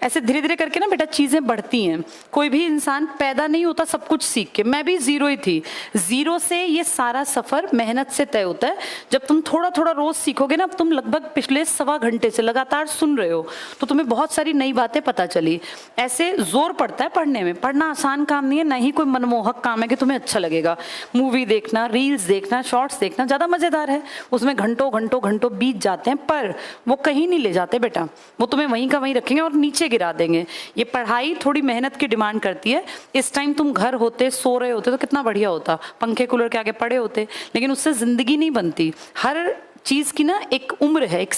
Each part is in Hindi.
ऐसे धीरे धीरे करके ना बेटा चीजें बढ़ती हैं। कोई भी इंसान पैदा नहीं होता सब कुछ सीख के, मैं भी जीरो ही थी। जीरो से ये सारा सफर मेहनत से तय होता है। जब तुम थोड़ा थोड़ा रोज सीखोगे ना, अब तुम लगभग पिछले 1.25 घंटे से लगातार सुन रहे हो तो तुम्हें बहुत सारी नई बातें पता चली। ऐसे जोर पड़ता है पढ़ने में। पढ़ना आसान काम नहीं है, ना ही कोई मनमोहक काम है कि तुम्हें अच्छा लगेगा। मूवी देखना, रील्स देखना, शॉर्ट्स देखना ज्यादा मजेदार है, उसमें घंटों घंटों घंटों बीत जाते हैं, पर वो कहीं नहीं ले जाते बेटा। वो तुम्हें वहीं का वहीं रखेंगे और नीचे गिरा देंगे। ये पढ़ाई थोड़ी मेहनत की डिमांड करती है। इस टाइम तुम घर होते, सो रहे होते तो कितना बढ़िया होता, पंखे कूलर के आगे पड़े होते, लेकिन उससे जिंदगी नहीं बनती। हर चीज की ना एक उम्र है, एक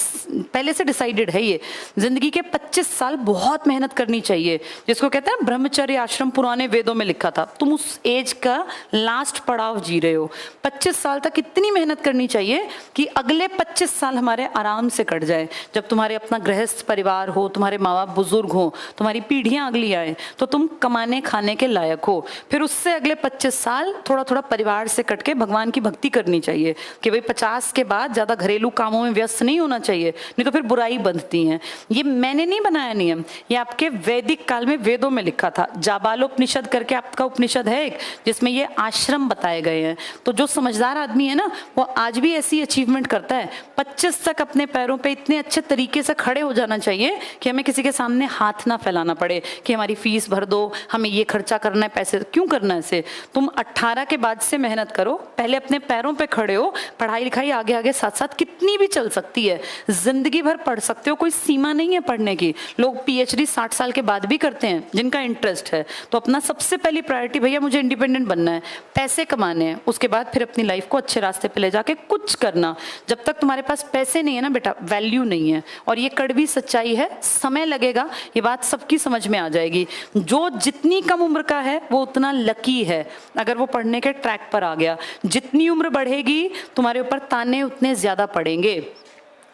पहले से डिसाइडेड है। ये जिंदगी के 25 साल बहुत मेहनत करनी चाहिए, जिसको कहते हैं ब्रह्मचर्य आश्रम, पुराने वेदों में लिखा था। तुम उस एज का लास्ट पड़ाव जी रहे हो। 25 साल तक इतनी मेहनत करनी चाहिए कि अगले 25 साल हमारे आराम से कट जाए। जब तुम्हारे अपना गृहस्थ परिवार हो, तुम्हारे माँ बाप बुजुर्ग हो, तुम्हारी पीढ़ियां अगली आए, तो तुम कमाने खाने के लायक हो। फिर उससे अगले 25 साल थोड़ा थोड़ा परिवार से कट के भगवान की भक्ति करनी चाहिए कि भाई 50 के बाद ज्यादा घरेलू कामों में व्यस्त नहीं होना चाहिए, नहीं तो फिर बुराई बनती है। ये मैंने नहीं बनाया नियम, ये आपके वैदिक काल में वेदों में लिखा था। जाबालोपनिषद करके आपका उपनिषद है एक, जिसमें ये आश्रम बताए गए हैं। तो जो समझदार आदमी है ना, वो आज भी ऐसी अचीवमेंट करता है। 25 तक अपने पैरों पे इतने अच्छे तरीके से खड़े हो जाना चाहिए कि हमें किसी के सामने हाथ ना फैलाना पड़े कि हमारी फीस भर दो, हमें ये खर्चा करना है, पैसे क्यों करना है इसे। तुम 18 के बाद से मेहनत करो, पहले अपने पैरों पे खड़े हो। पढ़ाई लिखाई आगे आगे साथ साथ कितनी भी चल सकती है, जिंदगी भर पढ़ सकते हो, कोई सीमा नहीं है पढ़ने की। लोग पीएचडी 60 साल के बाद भी करते हैं जिनका इंटरेस्ट है। तो अपना सबसे पहली प्रायोरिटी, भैया मुझे इंडिपेंडेंट बनना है, पैसे कमाने हैं, उसके बाद फिर अपनी लाइफ को अच्छे रास्ते पे ले जाके कुछ करना। जब तक तुम्हारे पास पैसे नहीं है ना बेटा, वैल्यू नहीं है। और ये कड़वी सच्चाई है, समय लगेगा, ये बात सबकी समझ में आ जाएगी। जो जितनी कम उम्र का है वो उतना लकी है अगर वो पढ़ने के ट्रैक पर आ गया। जितनी उम्र बढ़ेगी तुम्हारे ऊपर ताने उतने ज्यादा पड़ेंगे।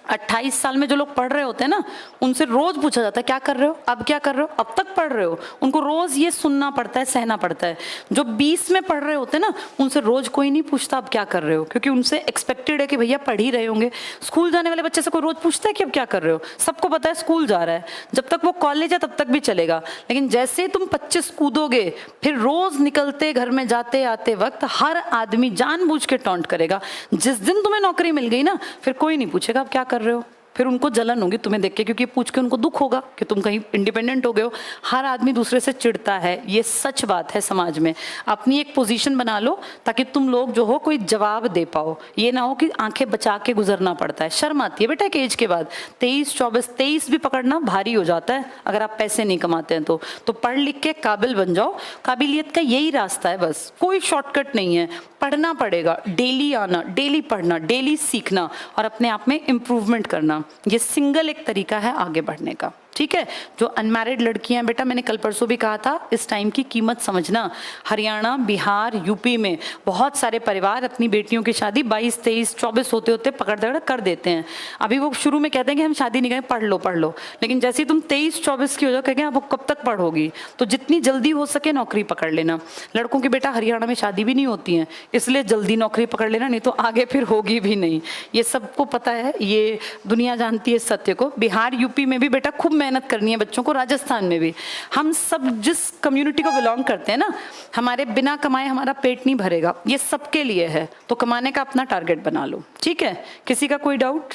28 साल में जो लोग पढ़ रहे होते हैं ना, उनसे रोज पूछा जाता है क्या कर रहे हो, अब क्या कर रहे हो, अब तक पढ़ रहे हो। उनको रोज ये सुनना पड़ता है, सहना पड़ता है। जो 20 में पढ़ रहे होते हैं ना, उनसे रोज कोई नहीं पूछता अब क्या कर रहे हो, क्योंकि उनसे एक्सपेक्टेड है कि भैया पढ़ ही रहे होंगे। स्कूल जाने वाले बच्चे से कोई रोज पूछता है कि अब क्या कर रहे हो, सबको पता है स्कूल जा रहा है। जब तक वो कॉलेज है तब तक भी चलेगा, लेकिन जैसे ही तुम 25 कूदोगे, फिर रोज निकलते घर में जाते आते वक्त हर आदमी जानबूझ के टॉन्ट करेगा। जिस दिन तुम्हें नौकरी मिल गई ना, फिर कोई नहीं पूछेगा अब क्या कर रहे हो। फिर उनको जलन होगी तुम्हें देख के, क्योंकि पूछ के उनको दुख होगा कि तुम कहीं इंडिपेंडेंट हो गए हो। हर आदमी दूसरे से चिढ़ता है, ये सच बात है समाज में। अपनी एक पोजीशन बना लो ताकि तुम लोग जो हो कोई जवाब दे पाओ। ये ना हो कि आंखें बचा के गुजरना पड़ता है। शर्म आती है बेटा एक एज के बाद। 23, 24, 23 भी पकड़ना भारी हो जाता है अगर आप पैसे नहीं कमाते हैं तो पढ़ लिख के काबिल बन जाओ। काबिलियत का यही रास्ता है, बस कोई शॉर्टकट नहीं है। पढ़ना पड़ेगा, डेली आना, डेली पढ़ना, डेली सीखना और अपने आप में इम्प्रूवमेंट करना। ये सिंगल एक तरीका है आगे बढ़ने का, ठीक है। जो अनमैरिड लड़कियां बेटा, मैंने कल परसों भी कहा था, इस टाइम की कीमत समझना। हरियाणा, बिहार, यूपी में बहुत सारे परिवार अपनी बेटियों की शादी 22, 23, 24 होते होते पकड़ दकड़ कर देते हैं। अभी वो शुरू में कहते हैं कि हम शादी नहीं करें, पढ़ लो, लेकिन जैसे ही तुम 23, 24 की हो जाओ कहेंगे अब कब तक पढ़ोगी। तो जितनी जल्दी हो सके नौकरी पकड़ लेना। लड़कों की बेटा हरियाणा में शादी भी नहीं होती है, इसलिए जल्दी नौकरी पकड़ लेना, नहीं तो आगे फिर होगी भी नहीं। ये सबको पता है, ये दुनिया जानती है सत्य को। बिहार, यूपी में भी बेटा खूब मेहनत करनी है बच्चों को, राजस्थान में भी। हम सब जिस कम्युनिटी को बिलोंग करते हैं ना, हमारे बिना कमाए हमारा पेट नहीं भरेगा, ये सबके लिए है। तो कमाने का अपना टारगेट बना लो, ठीक है। किसी का कोई डाउट?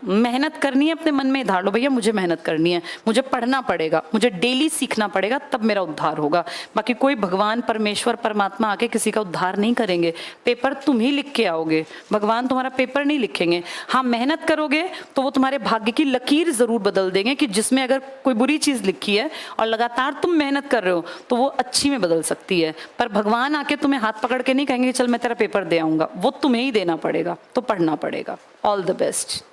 मेहनत करनी है, अपने मन में धार लो भैया मुझे मेहनत करनी है, मुझे पढ़ना पड़ेगा, मुझे डेली सीखना पड़ेगा, तब मेरा उद्धार होगा। बाकी कोई भगवान, परमेश्वर, परमात्मा आके किसी का उद्धार नहीं करेंगे। पेपर तुम ही लिख के आओगे, भगवान तुम्हारा पेपर नहीं लिखेंगे। हाँ, मेहनत करोगे तो वो तुम्हारे भाग्य की लकीर जरूर बदल देंगे, कि जिसमें अगर कोई बुरी चीज लिखी है और लगातार तुम मेहनत कर रहे हो तो वो अच्छी में बदल सकती है। पर भगवान आके तुम्हें हाथ पकड़ के नहीं कहेंगे चल मैं तेरा पेपर दे आऊंगा, वो तुम्हें ही देना पड़ेगा। तो पढ़ना पड़ेगा। All the best.